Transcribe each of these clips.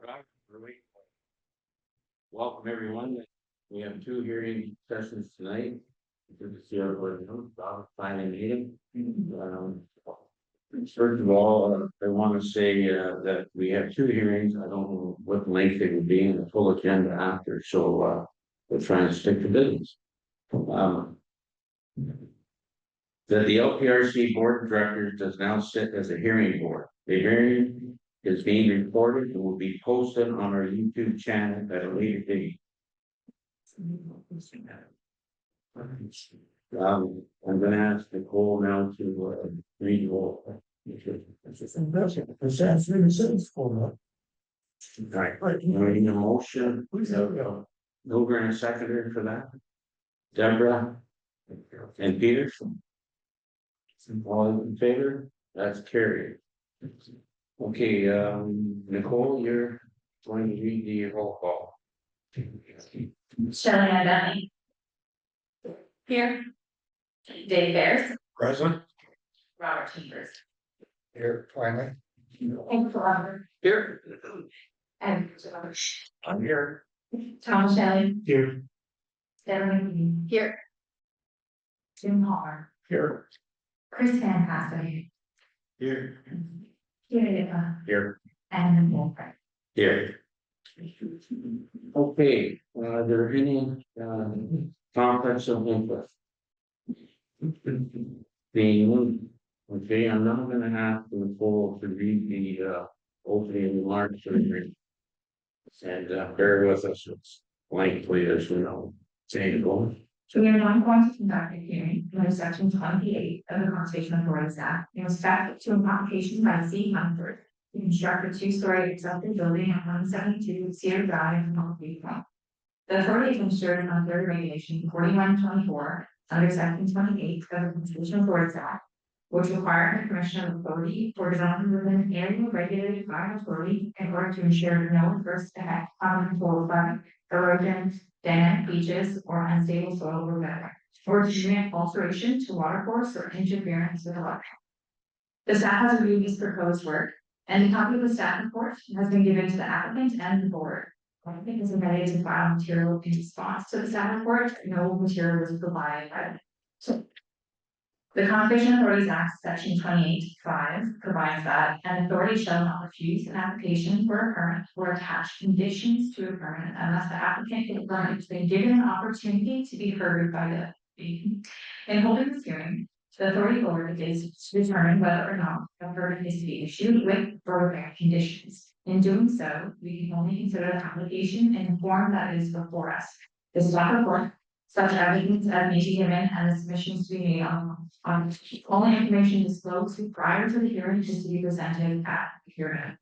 Right, welcome everyone. We have two hearing sessions tonight. Good to see everybody. Planning meeting. First of all, I want to say that we have two hearings. I don't know what length they will be in the full agenda after, so we're trying to stick to business. That the LPRC Board of Directors does now sit as a hearing board. The hearing is being recorded and will be posted on our YouTube channel at a later date. I'm going to ask Nicole now to read the roll. Right. You need a motion. Mover and a seconder for that. Deborah and Peter. All in favor? That's carried. Okay, Nicole, you're going to read the roll call. Shelley Benny. Here. Dave Bears. Present. Robert Chambers. Here, finally. Thanks a lot. Here. And I'm here. Tom Shelley. Here. Stephanie here. Jim Hall. Here. Chris Fantastic. Here. Here. And Wolfram. Here. Okay, are there any conflicts of interest? Okay, I'm not going to ask Nicole to read the opening remarks and bear with us. It's lengthy, as you know. Say go. So we are not going to conduct a hearing under section 28 of the Conservation Authorities Act in respect to an application by C. Munford to construct a two-story accessory building at 172 Cedar Drive in North Point. The authority is ensured under Regulation 4124 under section 28 of the Conservation Authorities Act, which require the permission of authority for development within an area regulated by an authority in order to ensure no adverse effect on control by erosion, dam, beaches, or unstable soil or weather, or to prevent alteration to water course or interference with the water. The staff has reviewed this proposed work, and a copy of the staff report has been given to the applicant and the board. The applicant is invited to file material in response to the staff report. No material was provided by the The Conservation Authorities Act, Section 28(5) provides that an authority shall not refuse an application for a permit or attach conditions to a permit unless the applicant has been given an opportunity to be heard by the in holding this hearing. The authority board is to determine whether or not a permit is to be issued with or without conditions. In doing so, we can only consider the application in the form that is before us. This is not report. Such evidence as may be given and the submissions to be made on only information disclosed prior to the hearing is to be presented at the hearing.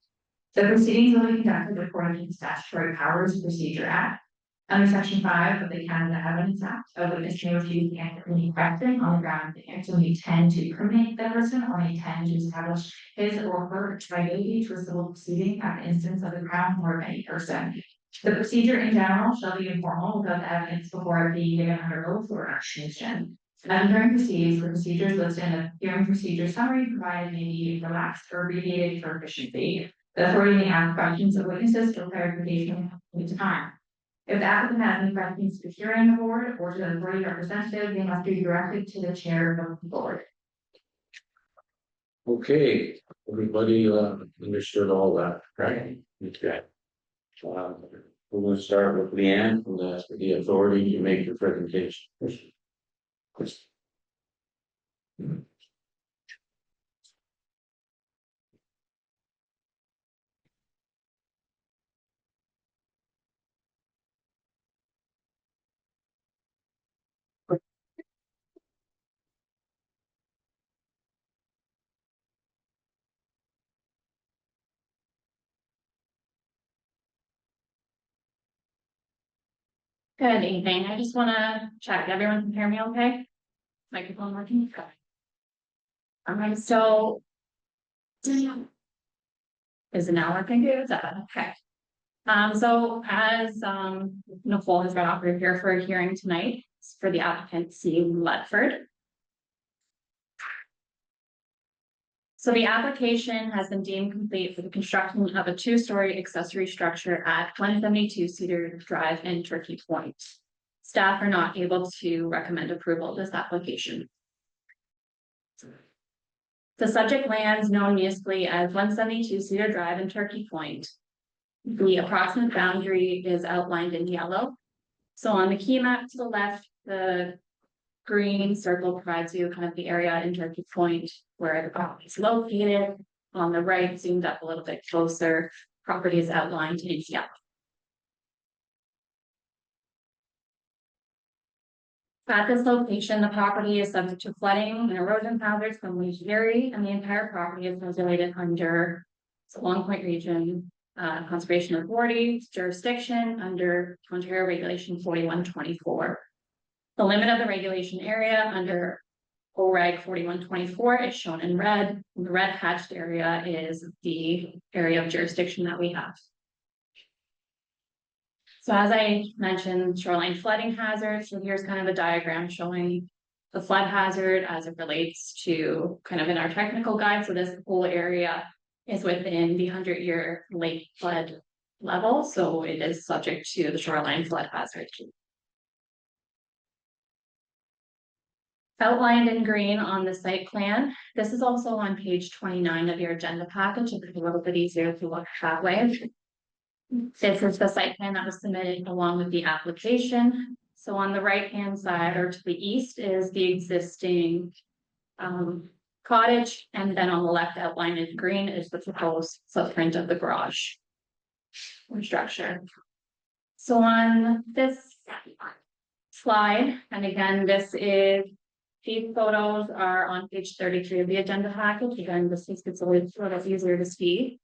The proceedings will be conducted according to the Statutory Powers Procedure Act. Under Section 5 of the Canada Evidence Act, a witness may refuse to answer any question on the ground that the answer may tend to incriminate the person or may tend to establish his or her liability to a civil proceeding at the instance of the Crown or of any person. The procedure in general shall be informal without the evidence before it being given under oath or action. And during proceedings, the procedures listed in the hearing procedure summary provided may be relaxed or abbreviated for efficiency. The authority may ask questions of witnesses for clarification at the time. If the applicant has any questions to the hearing board or to the authority representative, they must be directed to the chair of the board. Okay, everybody understood all that, right? Okay. We're going to start with Leanne from the authority to make your presentation. Good evening. I just want to check everyone can hear me okay? Microphone working? So is it now working? Is that okay? So as Nicole has been offered here for a hearing tonight for the applicant C. Ledford. So the application has been deemed complete for the construction of a two-story accessory structure at 172 Cedar Drive in Turkey Point. Staff are not able to recommend approval of this application. The subject lands known municipally as 172 Cedar Drive in Turkey Point. The approximate boundary is outlined in yellow. So on the key map to the left, the green circle provides you kind of the area in Turkey Point where the property is located. On the right, zoomed up a little bit closer, property is outlined in yellow. At this location, the property is subject to flooding and erosion hazards from Leach Erie, and the entire property is regulated under the Long Point Region Conservation Authority jurisdiction under Ontario Regulation 4124. The limit of the regulation area under OREG 4124 is shown in red. The red hatched area is the area of jurisdiction that we have. So as I mentioned, shoreline flooding hazard. So here's kind of a diagram showing the flood hazard as it relates to kind of in our technical guide. So this whole area is within the 100-year lake flood level. So it is subject to the shoreline flood hazard. Outlined in green on the site plan. This is also on page 29 of your agenda package. It's a little bit easier to look that way. This is the site plan that was submitted along with the application. So on the right-hand side or to the east is the existing cottage, and then on the left outlined in green is the proposed footprint of the garage or structure. So on this slide, and again, these photos are on page 33 of the agenda package. Again, this gets a little easier to see.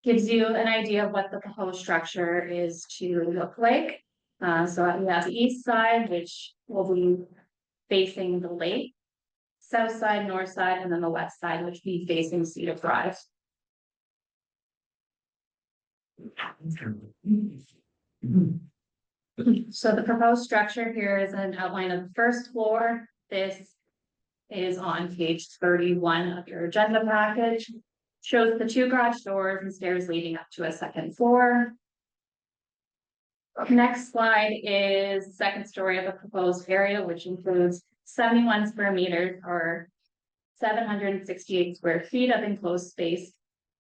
Gives you an idea of what the proposed structure is to look like. So we have the east side, which will be facing the lake, south side, north side, and then the west side, which will be facing Cedar Drive. So the proposed structure here is an outline of the first floor. This is on page 31 of your agenda package. Shows the two garage doors and stairs leading up to a second floor. Next slide is second story of the proposed area, which includes 71 square meters or 768 square feet of enclosed space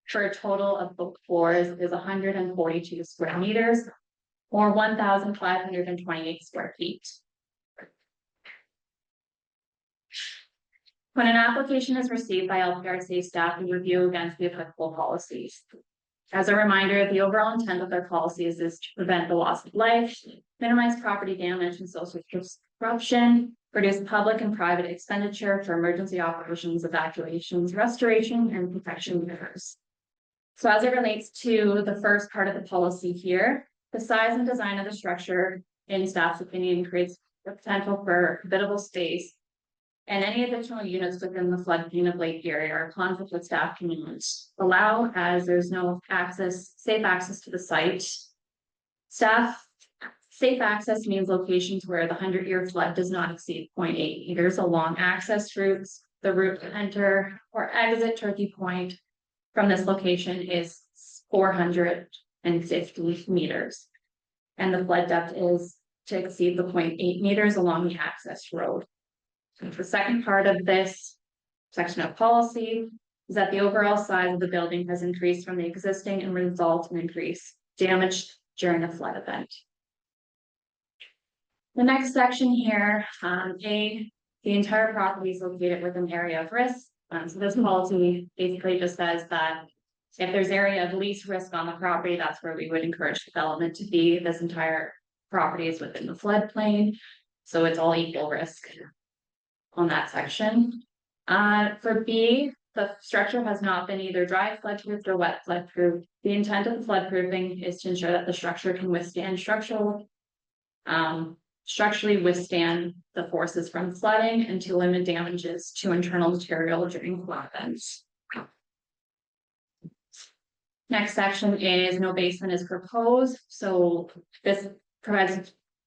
for a total of both floors is 142 square meters or 1,528 square feet. When an application is received by LPRCA staff, we review against the applicable policies. As a reminder, the overall intent of their policies is to prevent the loss of life, minimize property damage and social disruption, reduce public and private expenditure for emergency operations, evacuations, restoration, and protection measures. So as it relates to the first part of the policy here, the size and design of the structure, in staff's opinion, creates the potential for habitable space, and any additional units within the floodplain of Lake Erie are conflict with staff communities allow, as there's no safe access to the site. Safe access means locations where the 100-year flood does not exceed 0.8 meters along access routes. The route to enter or exit Turkey Point from this location is 450 meters. And the flood depth is to exceed the 0.8 meters along the access road. The second part of this section of policy is that the overall size of the building has increased from the existing and result in increased damage during a flood event. The next section here, the entire property is located within an area of risk. So this policy basically just says that if there's area of least risk on the property, that's where we would encourage development to be. This entire property is within the floodplain, so it's all equal risk on that section. For B, the structure has not been either dry flood-proofed or wet flood-proofed. The intent of the flood-proofing is to ensure that the structure can withstand structurally withstand the forces from flooding and to limit damages to internal material during flood events. Next section is no basement is proposed. So this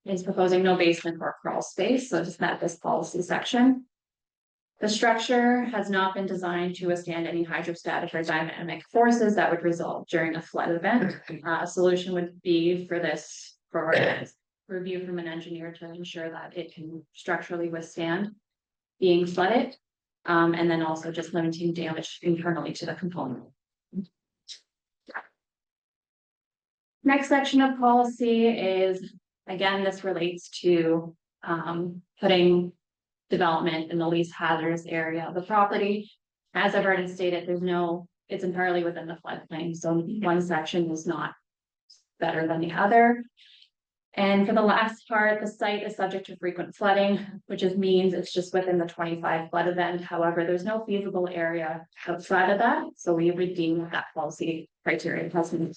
is proposing no basement or crawl space. So just met this policy section. The structure has not been designed to withstand any hydrostatic or dynamic forces that would result during a flood event. A solution would be for this, for review from an engineer to ensure that it can structurally withstand being flooded. And then also just limiting damage internally to the component. Next section of policy is, again, this relates to putting development in the least hazardous area of the property. As I've already stated, it's entirely within the floodplain, so one section is not better than the other. And for the last part, the site is subject to frequent flooding, which means it's just within the 25 flood event. However, there's no feasible area outside of that, so we would deem that policy criteria has been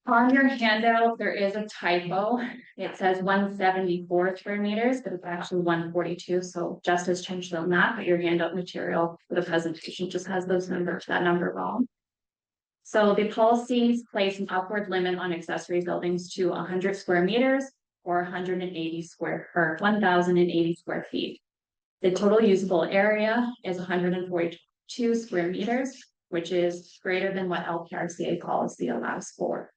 on your handout. There is a typo. It says 174 square meters, but it's actually 142. So just as changed on that, but your handout material for the presentation just has that number wrong. So the policies place an upward limit on accessory buildings to 100 square meters or 180 or 1,080 square feet. The total usable area is 142 square meters, which is greater than what LPRCA policy allows for.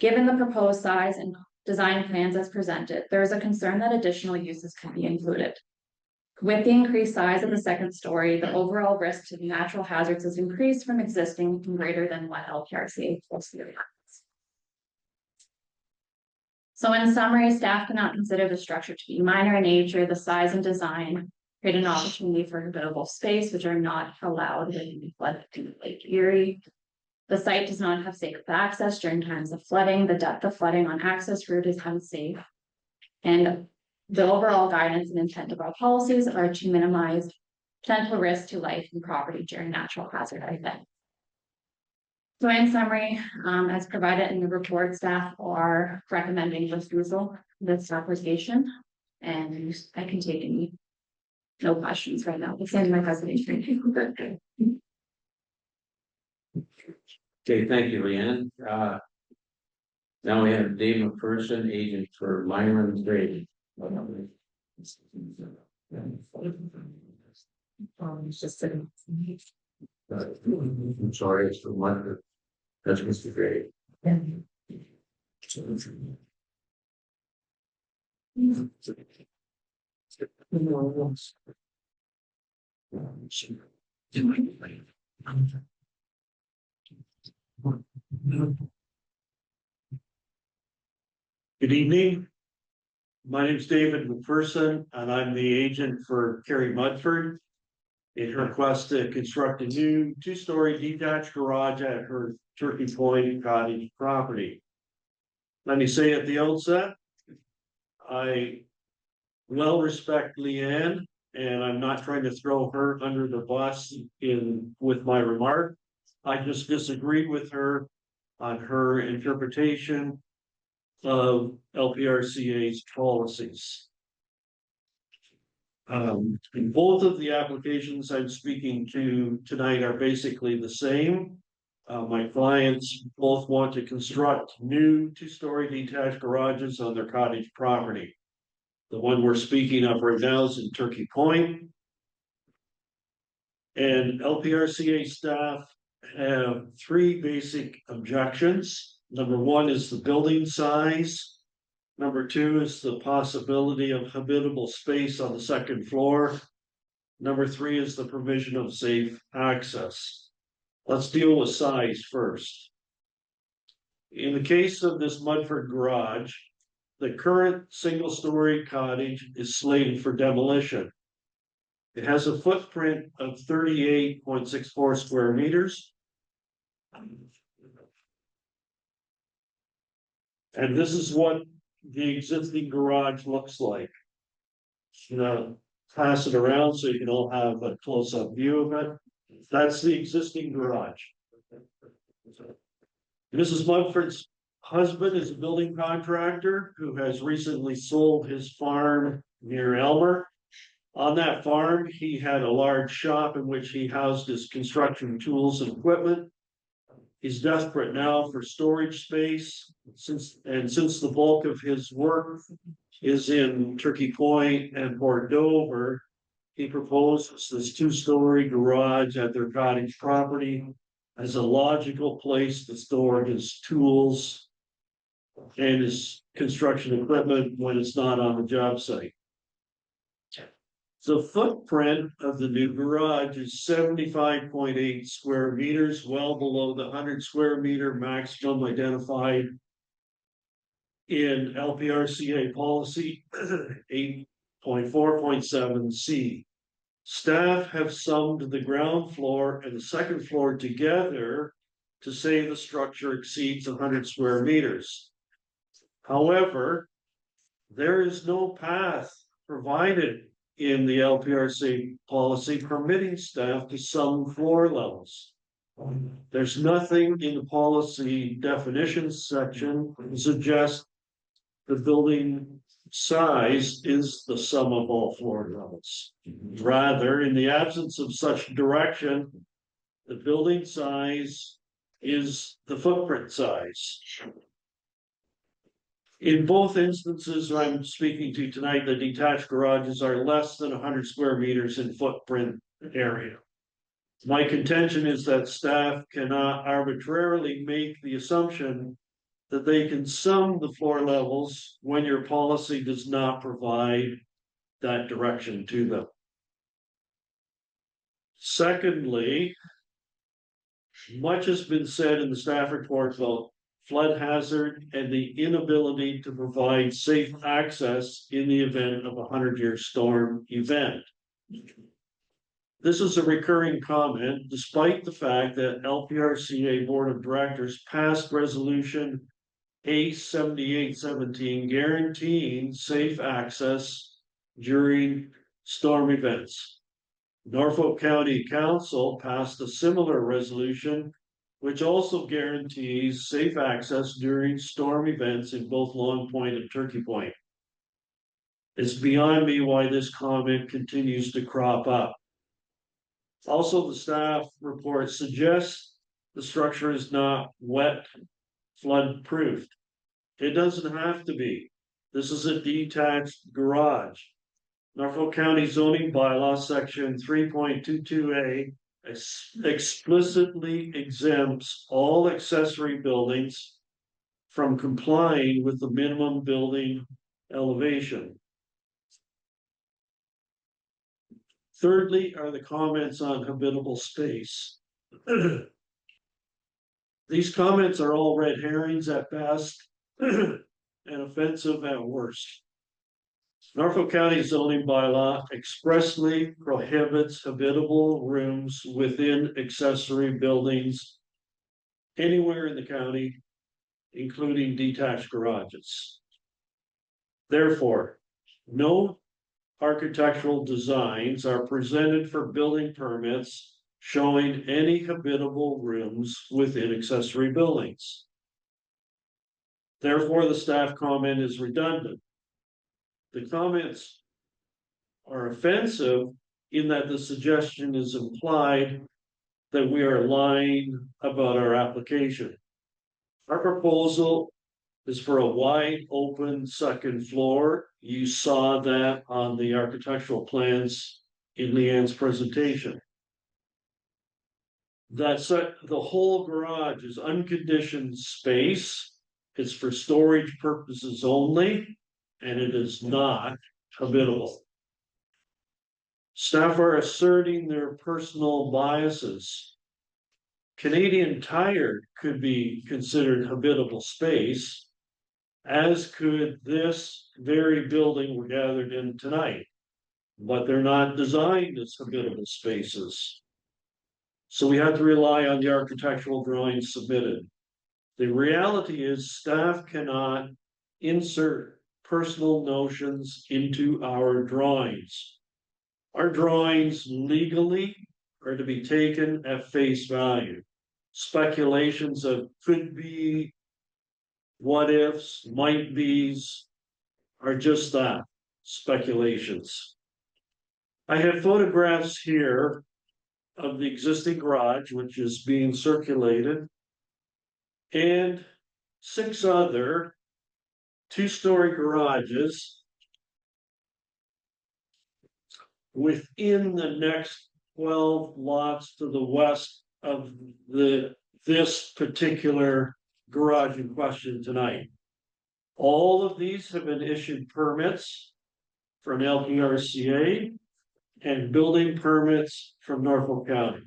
Given the proposed size and design plans as presented, there is a concern that additional uses can be included. With the increased size of the second story, the overall risk to natural hazards is increased from existing and greater than what LPRCA policy allows. So in summary, staff cannot consider the structure to be minor in nature. The size and design create an opportunity for habitable space, which are not allowed within Lake Erie. The site does not have safe access during times of flooding. The depth of flooding on access route is unsafe. And the overall guidance and intent of our policies are to minimize potential risk to life and property during natural hazard events. So in summary, as provided in the report, staff are recommending refusal of this application, and I can take no questions right now. It's in my presentation. Okay, thank you, Leanne. Now we have Dave McPherson, agent for Myron Trading. I'm sorry, it's for one. That's Mr. Gray. Good evening. My name is David McPherson, and I'm the agent for Carrie Mudford. In her quest to construct a new two-story detached garage at her Turkey Point cottage property. Let me say at the outset, I well respect Leanne, and I'm not trying to throw her under the bus with my remark. I just disagreed with her on her interpretation of LPRCA's policies. Both of the applications I'm speaking to tonight are basically the same. My clients both want to construct new two-story detached garages on their cottage property. The one we're speaking of right now is in Turkey Point. And LPRCA staff have three basic objections. Number one is the building size. Number two is the possibility of habitable space on the second floor. Number three is the provision of safe access. Let's deal with size first. In the case of this Mudford garage, the current single-story cottage is slated for demolition. It has a footprint of 38.64 square meters. And this is what the existing garage looks like. Pass it around so you can all have a close-up view of it. That's the existing garage. Mrs. Mudford's husband is a building contractor who has recently sold his farm near Elmer. On that farm, he had a large shop in which he housed his construction tools and equipment. He's desperate now for storage space since the bulk of his work is in Turkey Point and Port Dover. He proposes this two-story garage at their cottage property as a logical place to store his tools and his construction equipment when it's not on the job site. The footprint of the new garage is 75.8 square meters, well below the 100 square meter maximum identified in LPRCA policy 8.4.7C. Staff have summed the ground floor and the second floor together to say the structure exceeds 100 square meters. However, there is no path provided in the LPRC policy permitting staff to sum floor levels. There's nothing in the policy definitions section to suggest the building size is the sum of all floor levels. Rather, in the absence of such direction, the building size is the footprint size. In both instances I'm speaking to tonight, the detached garages are less than 100 square meters in footprint area. My contention is that staff cannot arbitrarily make the assumption that they can sum the floor levels when your policy does not provide that direction to them. Secondly, much has been said in the staff report about flood hazard and the inability to provide safe access in the event of a 100-year storm event. This is a recurring comment, despite the fact that LPRCA Board of Directors passed resolution A7817 guaranteeing safe access during storm events. Norfolk County Council passed a similar resolution, which also guarantees safe access during storm events in both Long Point and Turkey Point. It's beyond me why this comment continues to crop up. Also, the staff report suggests the structure is not wet flood proofed. It doesn't have to be. This is a detached garage. Norfolk County zoning bylaw section 3.22A explicitly exempts all accessory buildings from complying with the minimum building elevation. Thirdly are the comments on habitable space. These comments are all red herrings at best and offensive at worst. Norfolk County zoning bylaw expressly prohibits habitable rooms within accessory buildings anywhere in the county, including detached garages. Therefore, no architectural designs are presented for building permits showing any habitable rooms within accessory buildings. Therefore, the staff comment is redundant. The comments are offensive in that the suggestion is implied that we are lying about our application. Our proposal is for a wide open second floor. You saw that on the architectural plans in Leanne's presentation. The whole garage is unconditioned space. It's for storage purposes only, and it is not habitable. Staff are asserting their personal biases. Canadian Tire could be considered habitable space, as could this very building we're gathered in tonight, but they're not designed as habitable spaces. So we have to rely on the architectural drawings submitted. The reality is staff cannot insert personal notions into our drawings. Our drawings legally are to be taken at face value. Speculations of could be, what ifs, might be's are just that, speculations. I have photographs here of the existing garage, which is being circulated, and 6 other two-story garages within the next 12 lots to the west of this particular garage in question tonight. All of these have been issued permits from LPRCA and building permits from Norfolk County.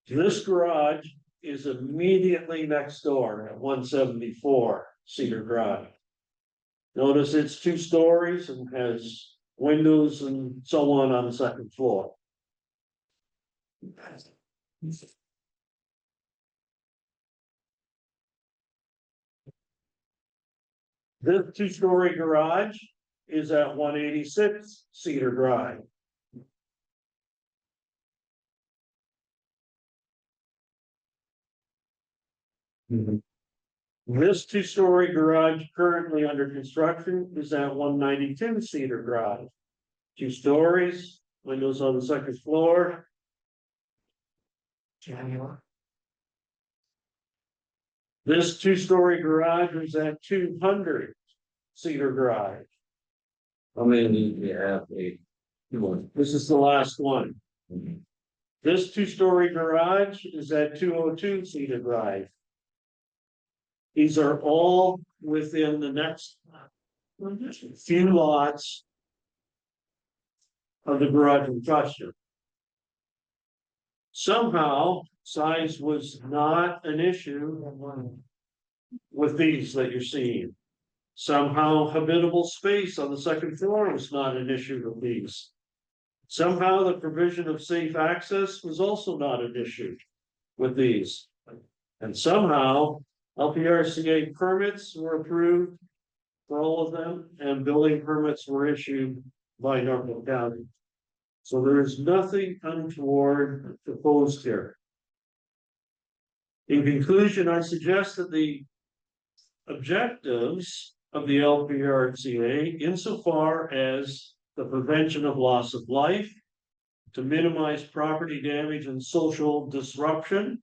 This garage is immediately next door at 174 Cedar Drive. Notice it's 2 stories and has windows and so on the second floor. This 2-story garage is at 186 Cedar Drive. This 2-story garage currently under construction is at 192 Cedar Drive. 2 stories, windows on the second floor. This 2-story garage is at 200 Cedar Drive. How many do you have? This is the last one. This 2-story garage is at 202 Cedar Drive. These are all within the next few lots of the garage in question. Somehow, size was not an issue with these that you're seeing. Somehow, habitable space on the second floor was not an issue with these. Somehow, the provision of safe access was also not an issue with these. And somehow, LPRCA permits were approved for all of them, and building permits were issued by Norfolk County. So there is nothing untoward proposed here. In conclusion, I suggest that the objectives of the LPRCA, insofar as the prevention of loss of life, to minimize property damage and social disruption,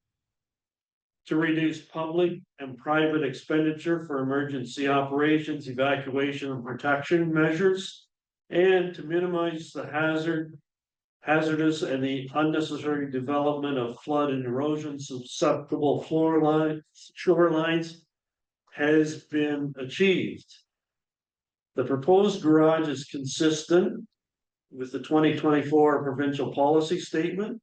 to reduce public and private expenditure for emergency operations, evacuation and protection measures, and to minimize the hazardous and the unnecessary development of flood and erosion susceptible shorelines has been achieved. The proposed garage is consistent with the 2024 provincial policy statement.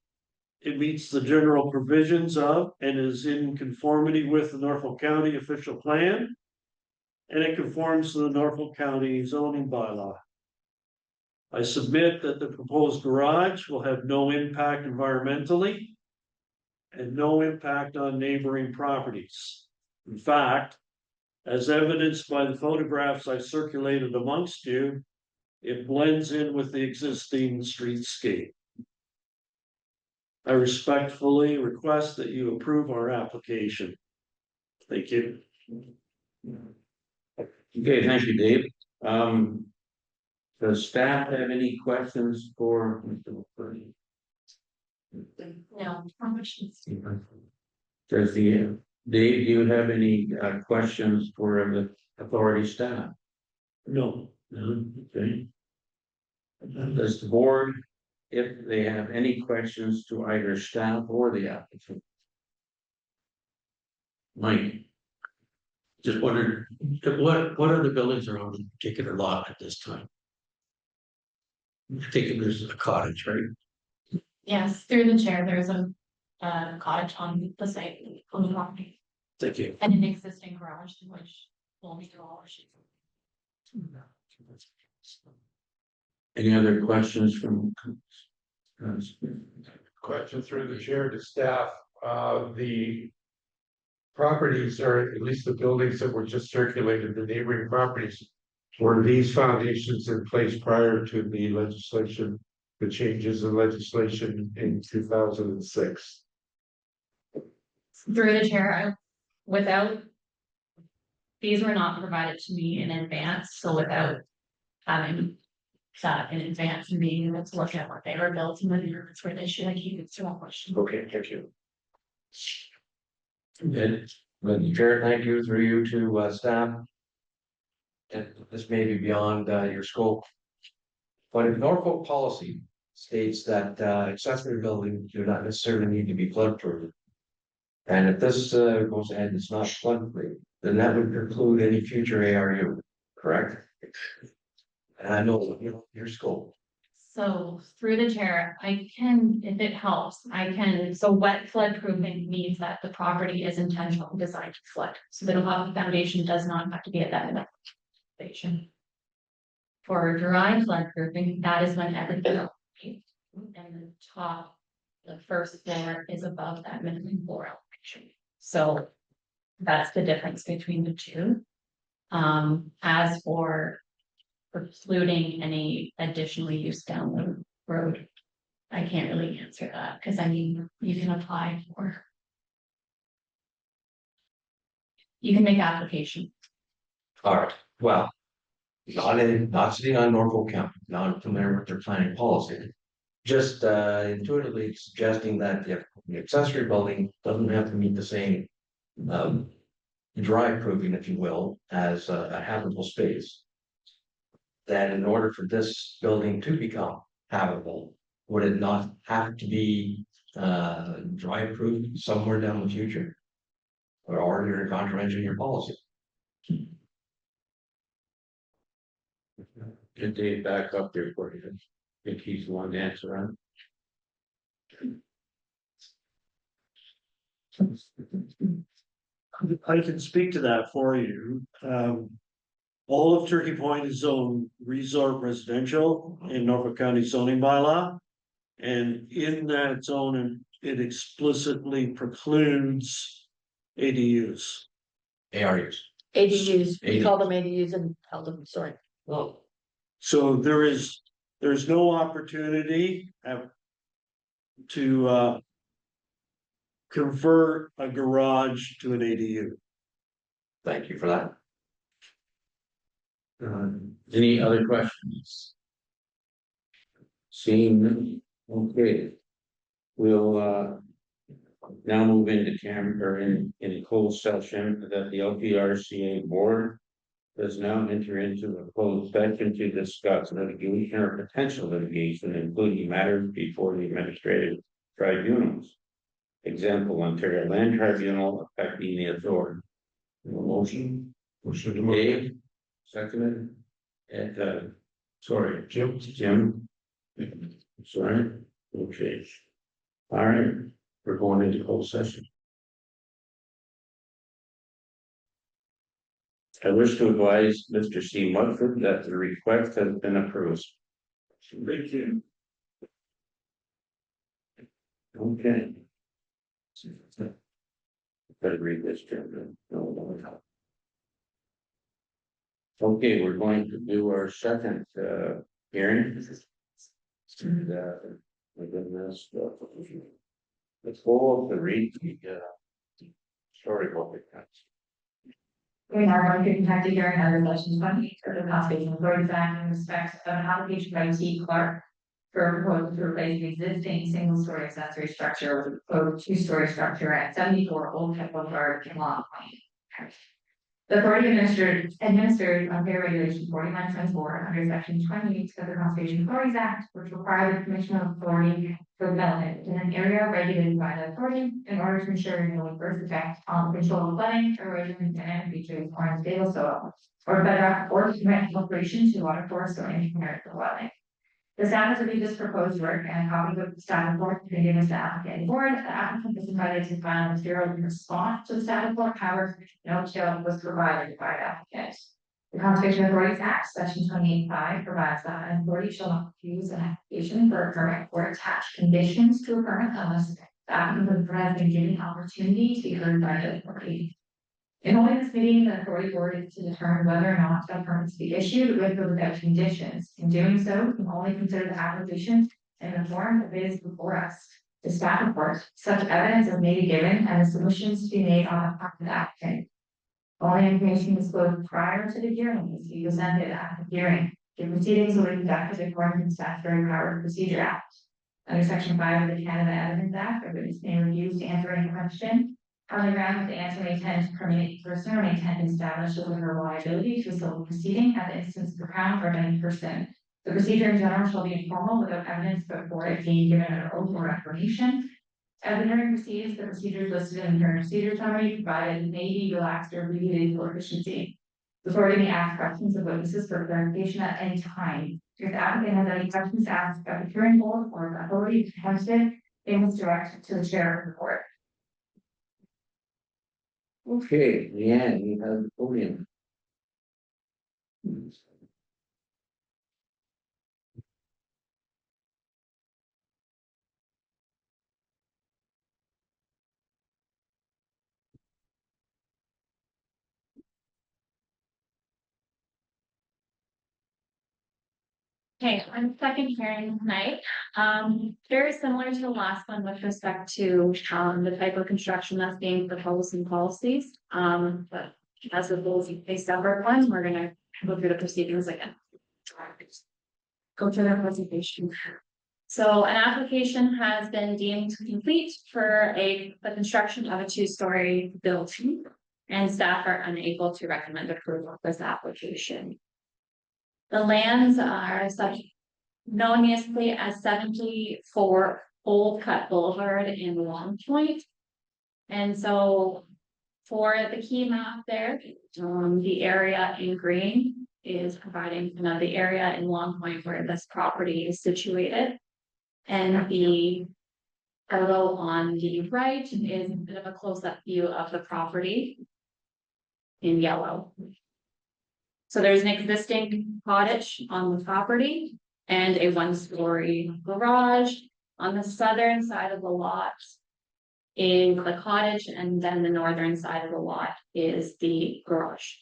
It meets the general provisions of and is in conformity with the Norfolk County official plan, and it conforms to the Norfolk County zoning bylaw. I submit that the proposed garage will have no impact environmentally and no impact on neighboring properties. In fact, as evidenced by the photographs I circulated amongst you, it blends in with the existing streetscape. I respectfully request that you approve our application. Thank you. Okay, thank you, Dave. Does staff have any questions for Mr. McCurdy? No, questions. Does Dave, do you have any questions for the authority staff? No. Okay. Does the board, if they have any questions to either staff or the applicant? Mike? Just wondered, what other buildings are on the particular lot at this time? I think there's a cottage, right? Yes, through the chair, there's a cottage on the site on the property Thank you. and an existing garage which will meet all our issues. Any other questions from? Question through the chair to staff, the properties, or at least the buildings that were just circulated, the neighboring properties, were these foundations in place prior to the legislation, the changes in legislation in 2006? Through the chair, these were not provided to me in advance, so without having that in advance and being able to look at what they were built and whether it's where they should, I keep it to that question. Okay, thank you. Good. But Chair, thank you through you to staff. and this may be beyond your scope. But if Norfolk policy states that accessory buildings do not necessarily need to be flood-proof. And if this goes ahead and it's not flood-free, then that would preclude any future ARU, correct? And I know your scope. So through the chair, I can, if it helps, so wet flood proofing means that the property is intentionally designed to flood. So the foundation does not have to be at that elevation. For dry flood proofing, that is when everything and the top, the first floor is above that minimum floor elevation. So that's the difference between the two. As for precluding any additional use down the road, I can't really answer that, because I mean, you can apply for. You can make application. All right, well, not sitting on Norfolk County, not familiar with their planning policy. Just intuitively suggesting that if the accessory building doesn't have to meet the same dry proofing, if you will, as a habitable space. Then in order for this building to become habitable, would it not have to be dry proof somewhere down the future? Or you're contravention your policy? Get Dave back up there for you. I think he's the one to answer on. I can speak to that for you. All of Turkey Point is zoned resort residential in Norfolk County zoning bylaw. And in that zone, it explicitly precludes ADUs. ARUs. ADUs, we call them ADUs and tell them, sorry. Oh, So there's no opportunity to convert a garage to an ADU. thank you for that. Any other questions? Seeing none, okay. We'll now move into in closed session that the LPRCA board does now enter into a closed session to discuss litigation or potential litigation, including matters before the administrative tribunals. Example, Ontario Land Tribunal affecting the authority. Motion. Motion to move. Dave, seconded. And sorry, Jim. Sorry. Okay. All right, we're going into closed session. I wish to advise Mr. C. Mudford that the request has been approved. Thank you. Okay. Better read this, Jim. No. Okay, we're going to do our second hearing. And within this, let's go over the read the story what we got. We are going to conduct a hearing under section 28 of the Conservation Authority Act in respect of an application by T. Clark for a proposal to replace the existing single-story accessory structure with a proposed two-story structure at 74 Old Pet Boulevard, Kinloch. The authority administered Ontario Regulation 4124 under section 28 of the Conservation Authorities Act, which requires the Commission of Authority for development in an area regulated by the authority in order to ensure no adverse effect on the control of flooding, erosion, and features or unstable soil, or bedrock, or to permit operation to water course or interfere with the wetland. The staff has reviewed this proposed work and a copy of the staff report contained in the applicant board. The applicant is invited to file material in response to the staff report. However, no material was provided by the applicant. The Conservation Authorities Act, section 28(5) provides that an authority shall not refuse an application for a permit or attach conditions to a permit unless the applicant has been given opportunity to be heard by the authority. In holding this meeting, the authority board is to determine whether or not a permit to be issued with or without conditions. In doing so, we can only consider the application in the form that is before us. The staff report, such evidence as may be given, and the submissions to be made on the part of the applicant. Only information disclosed prior to the hearing is to be presented at the hearing. The proceedings will be conducted according to the Statutory Power Procedure Act. Under section 5 of the Canada Evidence Act, a witness may refuse to answer any question On the ground, the answer may tend to permeate person or may tend to establish a reliability to a civil proceeding at the instance of the crown or of any person. The procedure in general shall be informal without evidence before it being given an oath or affirmation. As the hearing proceeds, the procedures listed in the hearing procedure summary provided may be relaxed or abbreviated for efficiency. The authority may ask questions of witnesses for clarification at any time. If the applicant has any questions to ask at the hearing board or the authority to host it, they must direct to the chair of the court. Okay, Leanne, you have the podium. Okay, on the second hearing tonight, very similar to the last one with respect to, the type of construction that's being proposed in policies. But as with those a separate ones, we're gonna go through the proceedings again. Go to their presentation. So an application has been deemed complete for the construction of a two-story building, and staff are unable to recommend approval of this application. The lands are known as 74 Old Cut Boulevard in Long Point. And so for the key map there, the area in green is providing kind of the area in Long Point where this property is situated. And the photo on the right is a bit of a close-up view of the property in yellow. So there's an existing cottage on the property and a one-story garage. On the southern side of the lot is the cottage, and then the northern side of the lot is the garage.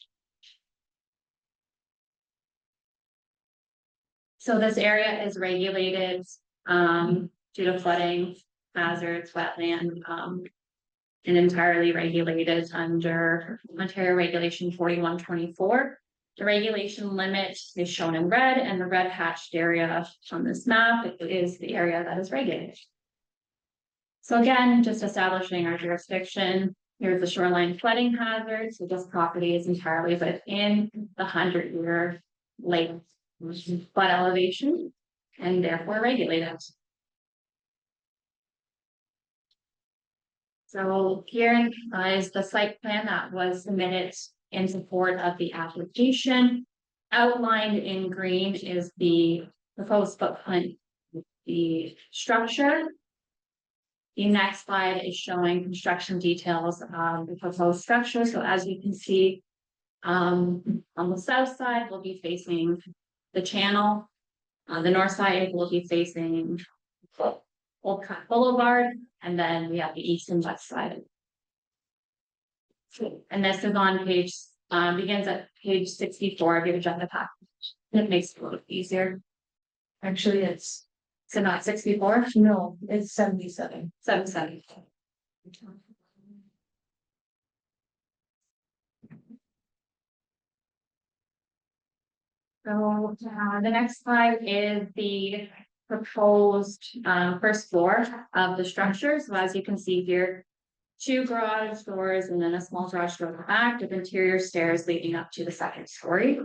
So this area is regulated due to flooding hazards, wetland, and entirely regulated under Ontario Regulation 4124. The regulation limit is shown in red, and the red hatched area on this map is the area that is regulated. So again, just establishing our jurisdiction, here's the shoreline flooding hazard. So this property is entirely within the 100-year lake flood elevation and therefore regulated. So here is the site plan that was submitted in support of the application. Outlined in green is the proposed footprint, the structure. The next slide is showing construction details of the proposed structure. So as you can see, on the south side, we'll be facing the channel. On the north side, we'll be facing Old Cut Boulevard, and then we have the east and west side. And this is on page, begins at page 64 of your agenda package. It makes it a little easier. Actually, it's, So not 64? no, it's 77. 77. So the next slide is the proposed first floor of the structure. So as you can see here, 2 garage doors and then a small garage door in the back with interior stairs leading up to the second story.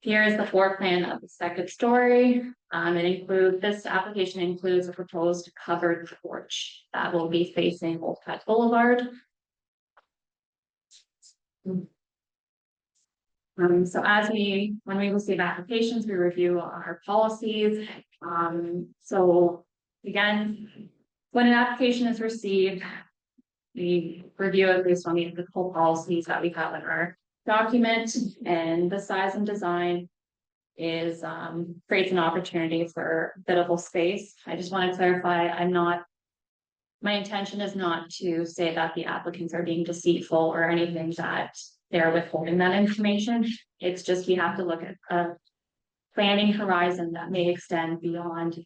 Here is the floor plan of the second story. This application includes a proposed covered porch that will be facing Old Cut Boulevard. So when we receive applications, we review our policies. So again, when an application is received, we review it based on the applicable policies that we have in our document, and the size and design is creates an opportunity for biddable space. I just want to clarify, my intention is not to say that the applicants are being deceitful or anything that they're withholding that information. It's just we have to look at a planning horizon that may extend beyond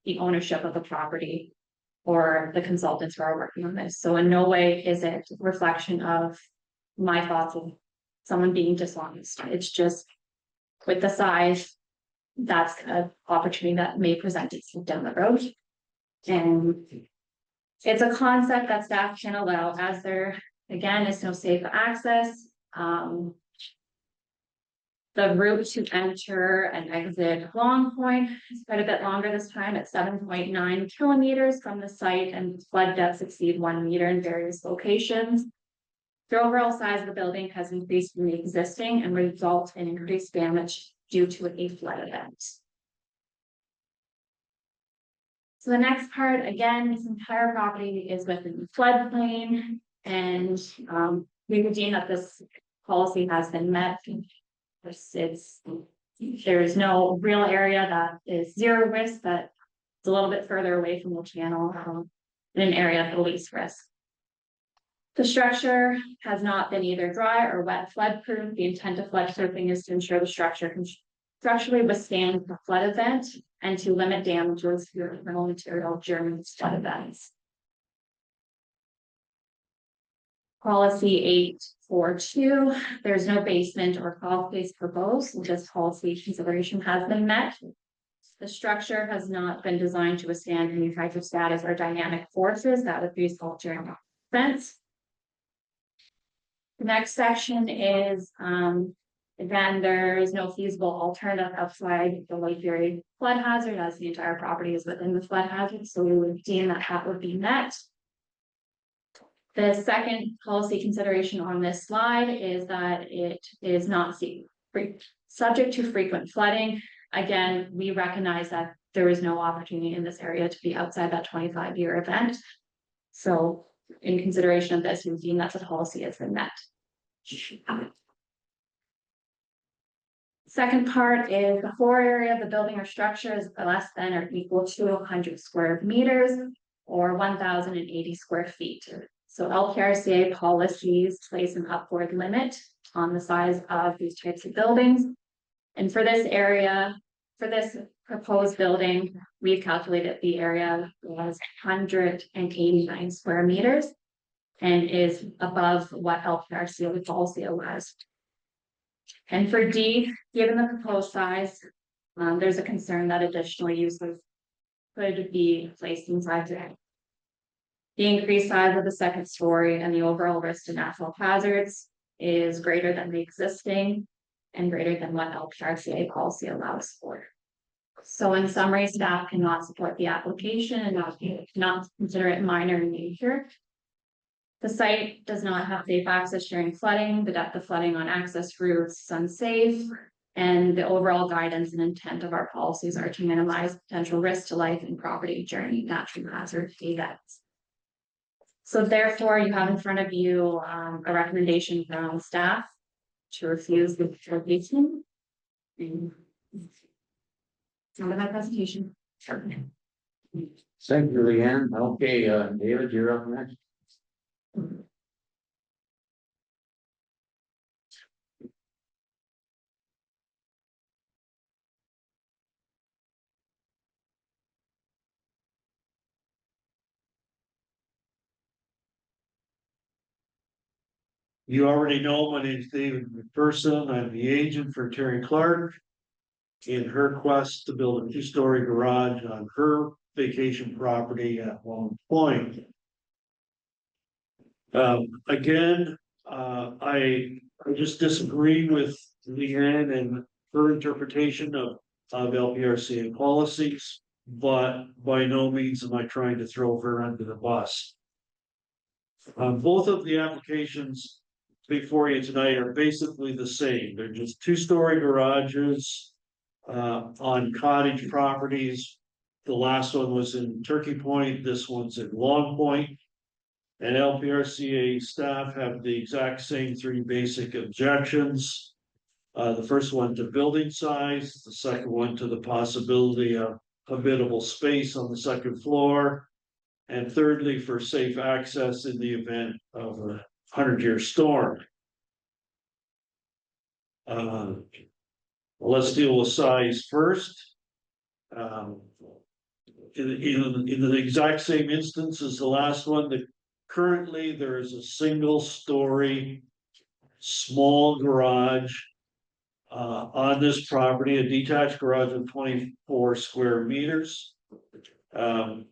the ownership of the property or the consultants who are working on this. So in no way is it a reflection of my thoughts of someone being dishonest. It's just with the size, that's an opportunity that may present itself down the road. And It's a concept that staff can allow as there, again, is no safe access. The route to enter and exit Long Point is quite a bit longer this time at 7.9 kilometers from the site, and flood depths exceed 1 meter in various locations. The overall size of the building has increased from the existing and result in increased damage due to a flood event. So the next part, again, this entire property is within the floodplain, and we would deem that this policy has been met. There is no real area that is zero risk, that it's a little bit further away from the channel, in an area of the least risk. The structure has not been either dry or wet flood proof. The intent of flood proofing is to ensure the structure can structurally withstand the flood event and to limit damages to internal material during flood events. Policy 842, there's no basement or crawl space proposed. This policy consideration has been met. The structure has not been designed to withstand any hydrostatic or dynamic forces that would result during events. The next section is, again, there is no feasible alternative outside the Lake Erie flood hazard, as the entire property is within the flood hazard, so we would deem that that would be met. The second policy consideration on this slide is that it is not subject to frequent flooding. Again, we recognize that there is no opportunity in this area to be outside that 25-year event. So in consideration of this, we deem that the policy has been met. Second part is the floor area of the building or structure is less than or equal to 100 square meters or 1,080 square feet. So LPRCA policies place an upward limit on the size of these types of buildings. And for this area, for this proposed building, we've calculated the area was 189 square meters and is above what LPRCA policy allows. And for D, given the proposed size, there's a concern that additional uses could be placed inside it. The increased size of the second story and the overall risk to natural hazards is greater than the existing and greater than what LPRCA policy allows for. So in summary, staff cannot support the application and not consider it minor in nature. The site does not have safe access during flooding. The depth of flooding on access routes is unsafe. And the overall guidance and intent of our policies are to minimize potential risk to life and property during natural hazard events. So therefore, you have in front of you a recommendation from staff to refuse the application. End of my presentation. Thank you, Leanne. Okay, David, you're up next. You already know my name is David McPherson. I'm the agent for Terry Clark in her quest to build a two-story garage on her vacation property at Long Point. Again, I just disagree with Leanne and her interpretation of LPRCA policies, but by no means am I trying to throw her under the bus. Both of the applications before you tonight are basically the same. They're just two-story garages on cottage properties. The last one was in Turkey Point. This one's in Long Point. And LPRCA staff have the exact same three basic objections. The first one to building size, the second one to the possibility of habitable space on the second floor, and thirdly for safe access in the event of a 100-year storm. Let's deal with size first. In the exact same instance as the last one, currently there is a single-story small garage on this property, a detached garage of 24 square meters. And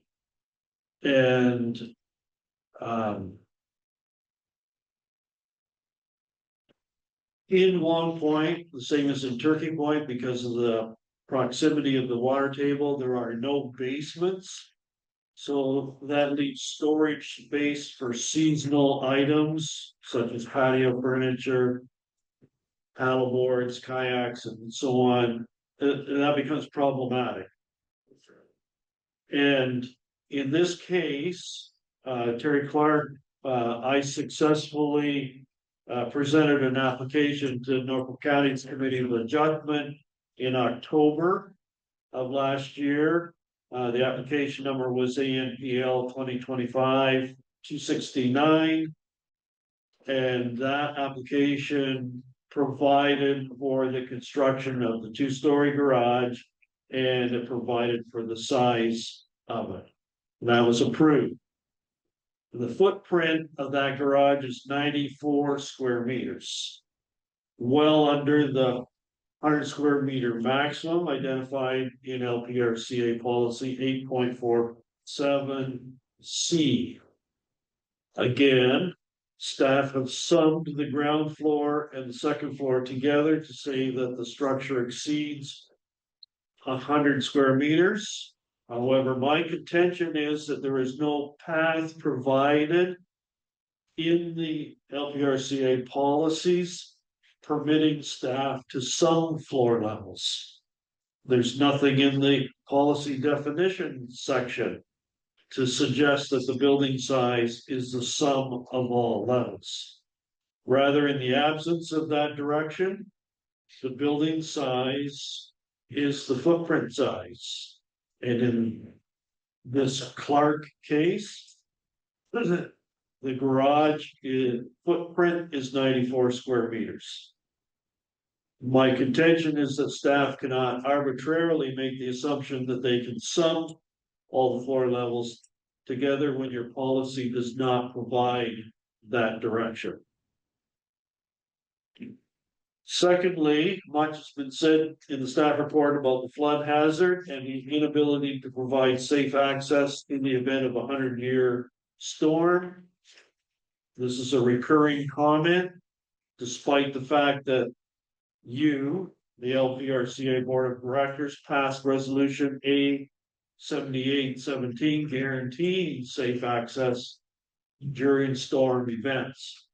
In Long Point, the same as in Turkey Point, because of the proximity of the water table, there are no basements. So that leaves storage space for seasonal items such as patio furniture, paddle boards, kayaks, and so on. And that becomes problematic. And in this case, Terry Clark, I successfully presented an application to Norfolk County's Committee of Adjustment in October of last year. The application number was ANPL 2025-269. And that application provided for the construction of the two-story garage, and it provided for the size of it. That was approved. The footprint of that garage is 94 square meters, well under the 100 square meter maximum identified in LPRCA policy 8.47C. Again, staff have summed the ground floor and the second floor together to say that the structure exceeds 100 square meters. However, my contention is that there is no path provided in the LPRCA policies permitting staff to sum floor levels. There's nothing in the policy definition section to suggest that the building size is the sum of all levels. Rather, in the absence of that direction, the building size is the footprint size. And in this Clark case, the garage footprint is 94 square meters. My contention is that staff cannot arbitrarily make the assumption that they can sum all the floor levels together when your policy does not provide that direction. Secondly, much has been said in the staff report about the flood hazard and the inability to provide safe access in the event of a 100-year storm. This is a recurring comment, despite the fact that you, the LPRCA Board of Directors, passed Resolution A7817 guaranteeing safe access during storm events.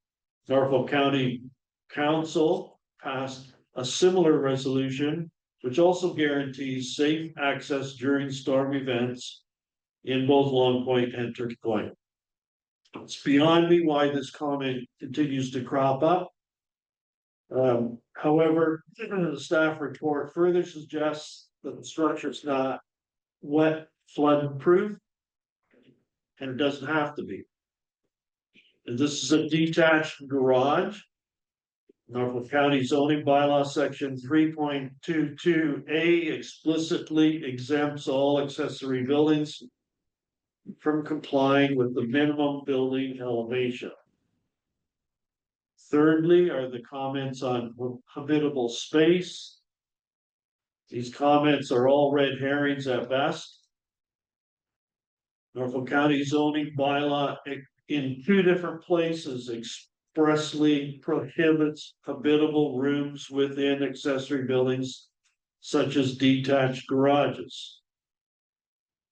Norfolk County Council passed a similar resolution, which also guarantees safe access during storm events in both Long Point and Turkey Point. It's beyond me why this comment continues to crop up. However, the staff report further suggests that the structure is not wet flood proof, and it doesn't have to be. And this is a detached garage. Norfolk County zoning bylaw section 3.22A explicitly exempts all accessory buildings from complying with the minimum building elevation. Thirdly are the comments on habitable space. These comments are all red herrings at best. Norfolk County zoning bylaw in two different places expressly prohibits habitable rooms within accessory buildings such as detached garages.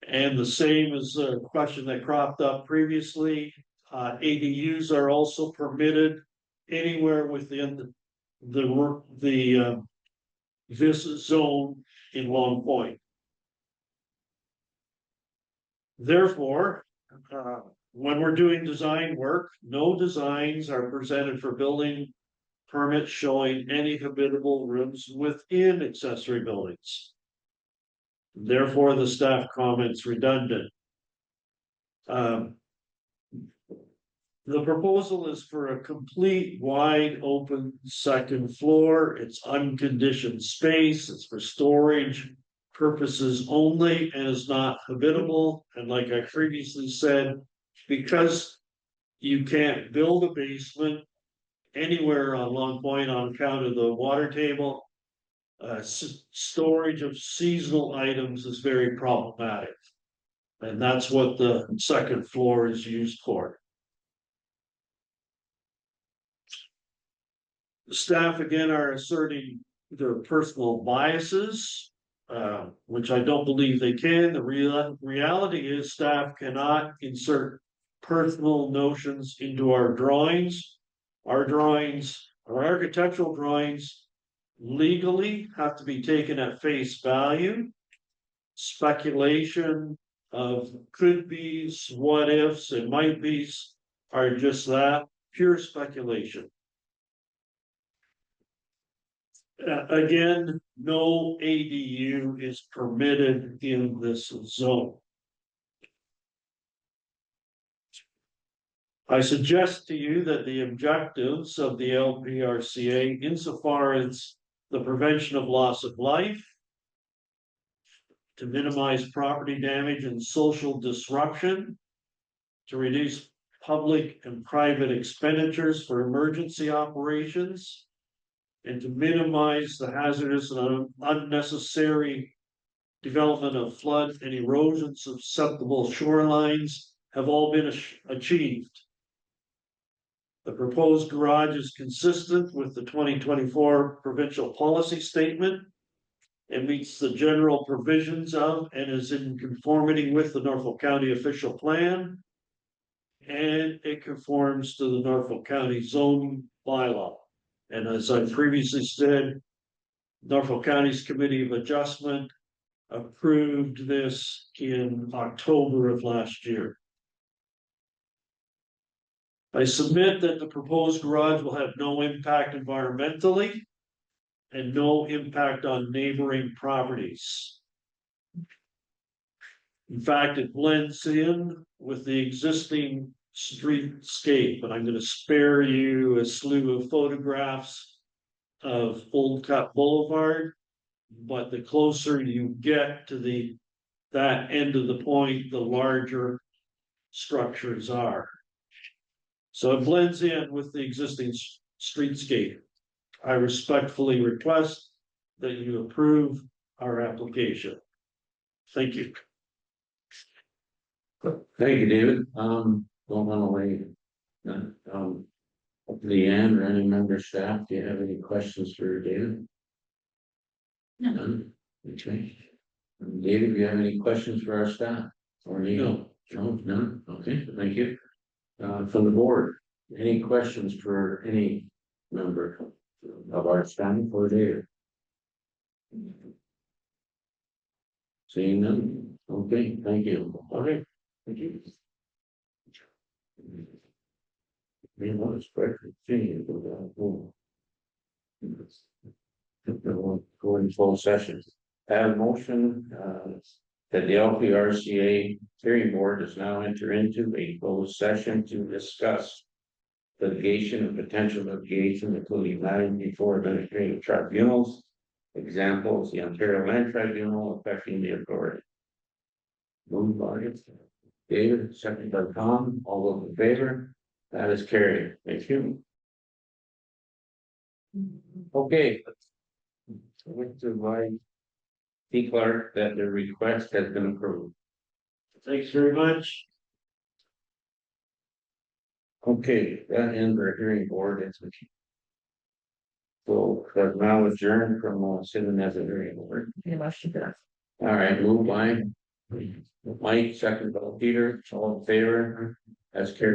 And the same as a question that cropped up previously, ADUs are also permitted anywhere within this zone in Long Point. Therefore, when we're doing design work, no designs are presented for building permits showing any habitable rooms within accessory buildings. Therefore, the staff comment's redundant. The proposal is for a complete wide open second floor. It's unconditioned space. It's for storage purposes only and is not habitable. And like I previously said, because you can't build a basement anywhere on Long Point on account of the water table, storage of seasonal items is very problematic. And that's what the second floor is used for. Staff again are asserting their personal biases, which I don't believe they can. The reality is staff cannot insert personal notions into our drawings. Our architectural drawings legally have to be taken at face value. Speculation of could be's, what ifs, and might be's are just that, pure speculation. Again, no ADU is permitted in this zone. I suggest to you that the objectives of the LPRCA, insofar as the prevention of loss of life, to minimize property damage and social disruption, to reduce public and private expenditures for emergency operations, and to minimize the hazardous and unnecessary development of flood and erosion susceptible shorelines have all been achieved. The proposed garage is consistent with the 2024 provincial policy statement and meets the general provisions of and is in conformity with the Norfolk County official plan. And it conforms to the Norfolk County zoning bylaw. And as I previously said, Norfolk County's Committee of Adjustment approved this in October of last year. I submit that the proposed garage will have no impact environmentally and no impact on neighboring properties. In fact, it blends in with the existing streetscape, and I'm going to spare you a slew of photographs of Old Cut Boulevard, but the closer you get to that end of the point, the larger structures are. So it blends in with the existing streetscape. I respectfully request that you approve our application. Thank you. Thank you, David. Don't want to wait. Leanne or any member of staff, do you have any questions for David? None. Okay. David, do you have any questions for our staff? Or Neil? No, none. Okay, thank you. From the board, any questions for any member of our staff for David? Seeing none. Okay, thank you. Okay, thank you. Go in full session. Have a motion that the LPRCA hearing board does now enter into a closed session to discuss litigation and potential litigation, including matters before administrative tribunals. Examples: the Ontario Land Tribunal affecting the authority. Moved by David, second by Tom. All those in favor? That is carried. Thank you. Okay. With the right, declare that the request has been approved. Thanks very much. Okay, that ends our hearing board. So now adjourned from sitting as a hearing board. Any motion for that? All right, moved by Mike, second by Peter, all in favor, as carried.